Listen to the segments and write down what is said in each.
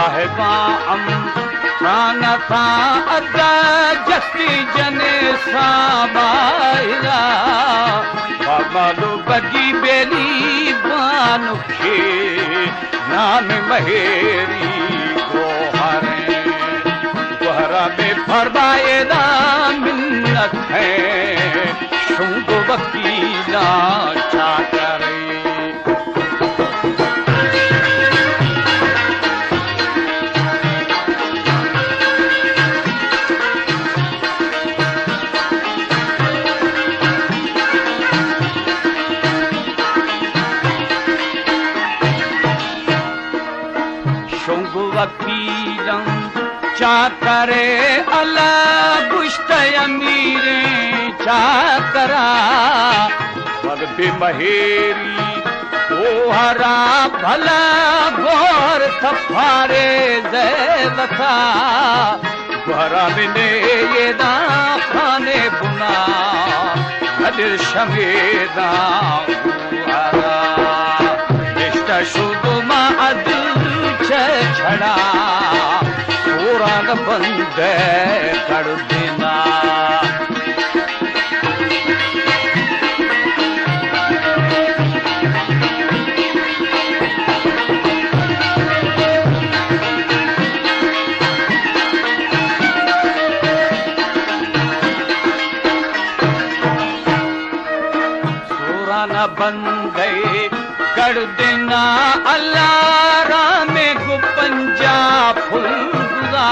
साहिबा प्राणसा अदा जति जने सामाइला बाबालो बगी बेली बानुखे नाम महेरी गोहरे गोहरा में फरमाएदा मिन्नत है शुंग वकीला चा करे वकीलम चा करे अल्लाह गुश्त अमीरे चा करा वक्त महेरी गोहरा भला घोर थफारे जैवता गोहरा बिने ये दा खाने बुना नदिर शमेदा गोहरा रिश्ता शुदुमा अदल छड़ा पूरा न बंद कर देना सूरा न बंद कर देना अल्लाह राम पंजा फुलदा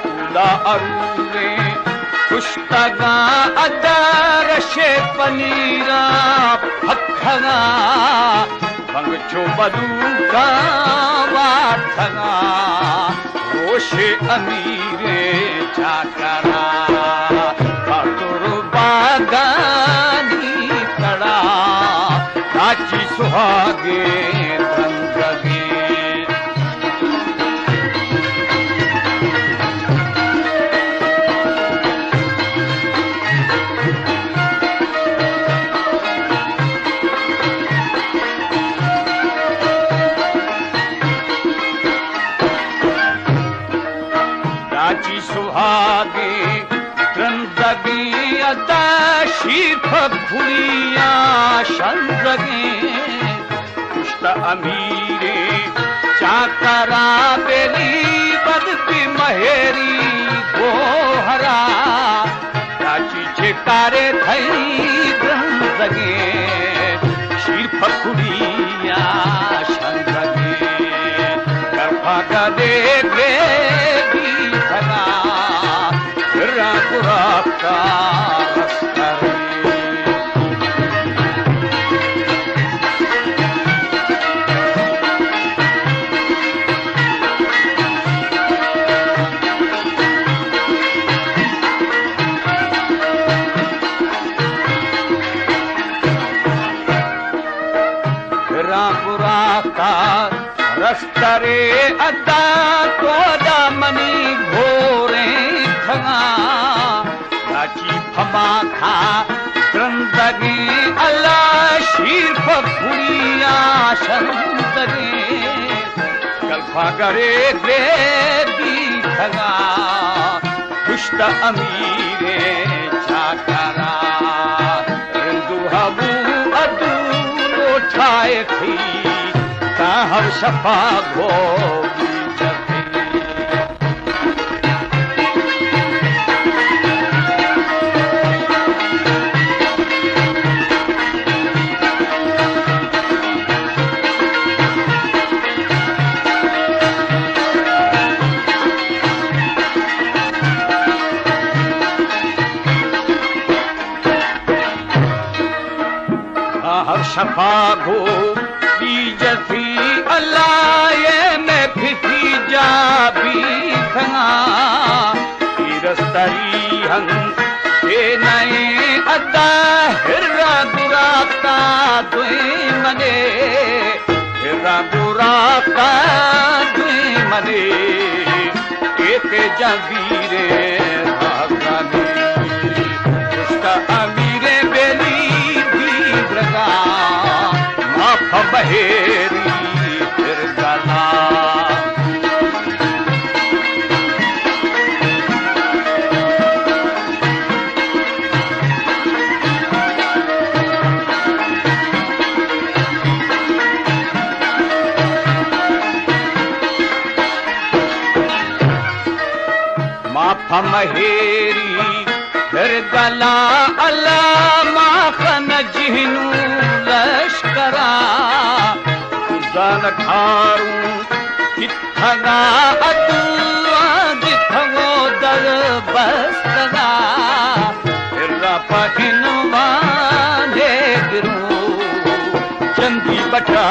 फूला अरूरे खुशतगा अदरशे पनीरा फखगा बंगचो बदूका वाठगा रोशे अमीरे चाकरा कातुर बागानी कड़ा नाची सुहागे रंगगे सुहागे त्रंदगी अदा शीफ खुलिया शंदगे कुश्त अमीरे चाकरा बेली बदती महेरी गोहरा राची चेकारे थई त्रंदगे शीफ खुलिया शंदगे करफा गदे गे रस्तरे अदा तोदा मनी घोरे खगा राची फमा खा त्रंदगी अल्लाह शीर फुड़िया शंदगे कल्फा करे दे दी खगा खुश्त अमीरे चाकरा रिंदु हबू अदू लोठाए थी हम शफा घोगी हर शफा घो जथी अल्लाह ये मैं फिथी जा भी खंगा रस्तरी हंग के नए अदा हिर्रा दुराता दुई मने हिर्रा दुराता दुई मने एक जबीरे भागाने उसका अमीरे बेली भी ब्रगा माफ बहेरी फिर गला हमहेरी फिर गला अल्लाह माखन जिहनू लश्करा तुझन खारू किथगा अदुआ दिथगो दर बस्तगा फिर पहिनवा दे गिरू चंदी बटा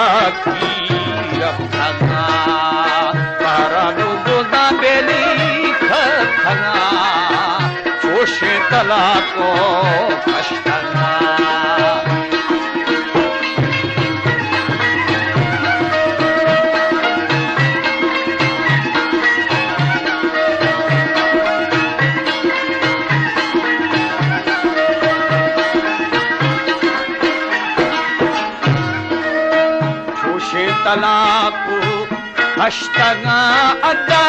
की रखना पारानु गोदा बेली खखना चोशे तला को कष्टना तलाकू हश्तगा अदा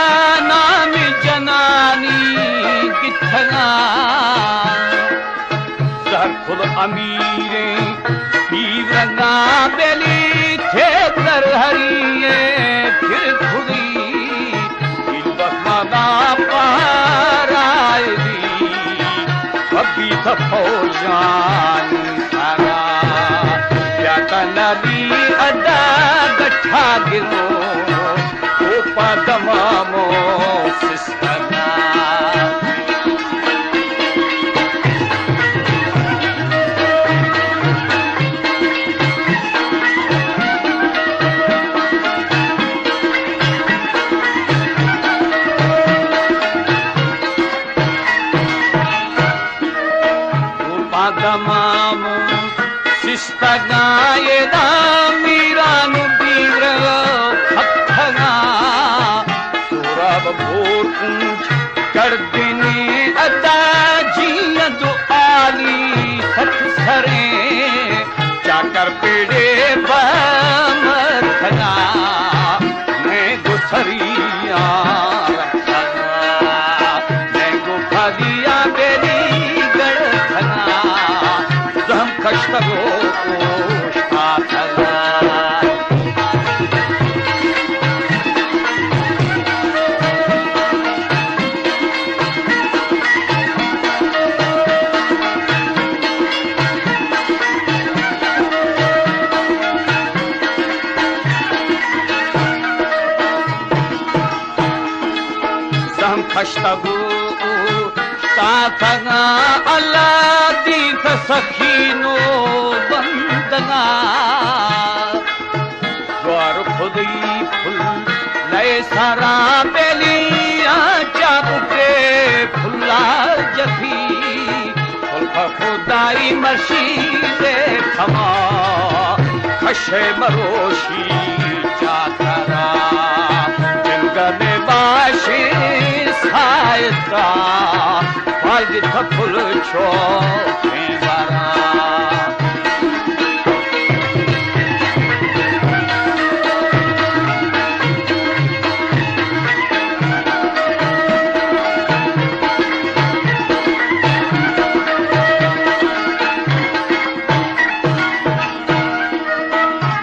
नामी जनानी गिथगा सरखुल अमीरे पीवरगा बेली थे कर हरिए फिर खुदी बखमदा पारायदी कभी फौजानी सारा नदी अदा गठा गिरो ओपा दमामो सिस्तना ओपा दमामो सिस्तना ये मीरानु पीर खत्थगा सूरब भोर पूछ कर दिने अदा जिया दो आली सत सरे चाकर पेड़े बमथगा मैं गुसरिया मैं गुफदिया बेली गढ़थगा हम कष्टगो खश्तगु ताथगा अल्लाह दीख सखीनो बंदगा द्वार खुदी फुल नए सारा बेलिया चापुके फुल्ला जफी फुल खुदाई मशीदे खमा खशे मरोशी चातरा जंगले बाशी सायता फालगी थफुल छो फेवरा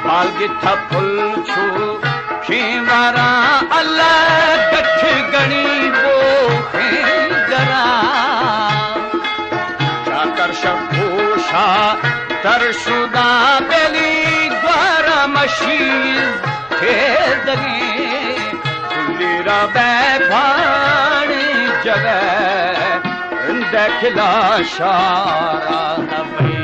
फालगी थफुल छो फेवरा अल्लाह गठ गणी तरशुदा बेली द्वारा मशीज थे दगे फुल्लीरा बैभानी जगह देखला शारा नबी